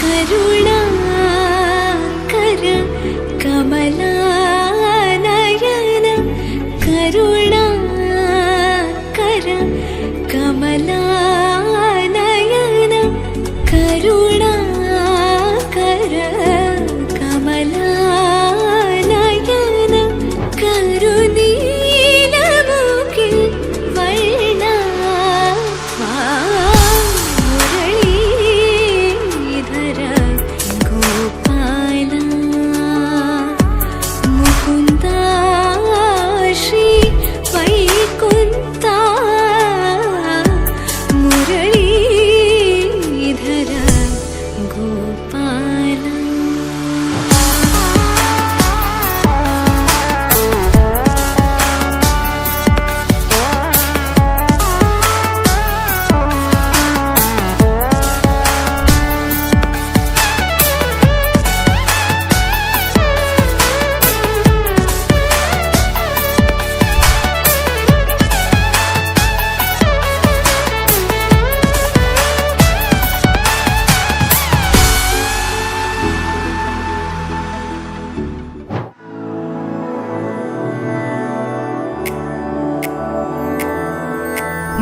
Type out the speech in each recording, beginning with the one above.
करुणा कर कमला नयन करुणा कर कमला नयन करुणा कर कमला नयन करुणीलमुखि वर्णा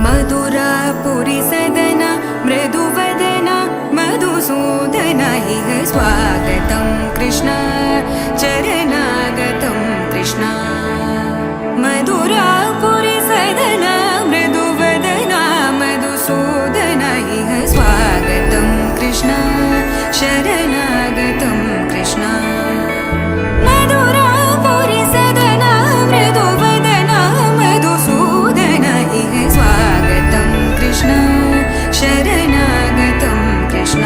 मधुरापुरी सदना मृदुवदना मधुसूदना इह स्वागतं कृष्ण चरणागतं कृष्ण मधुरापुरी सदना मृदुवदना मधुसूदना इह स्वागतं कृष्ण शरणागतं कृष्ण मधुरापुरी सदना मृदुवदना मधुसूदना इह स्वागतं कृष्ण शरणागतं कृष्ण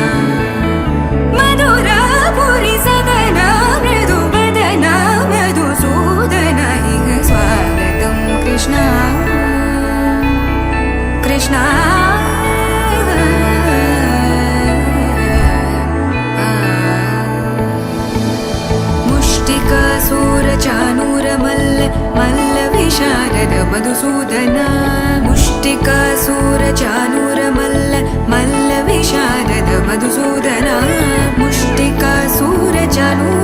मधुरापुरी सदना मृदुवदना मधुसूदना इह स्वागतं कृष्ण कृष्ण मुष्टिकासूरचानूरमल्ल मल्लविशारद मधुसूदना मुष्टिकासूरचानूरमल्ल मल्लविशारद मधुसूदना मुष्टिकासूरचानूर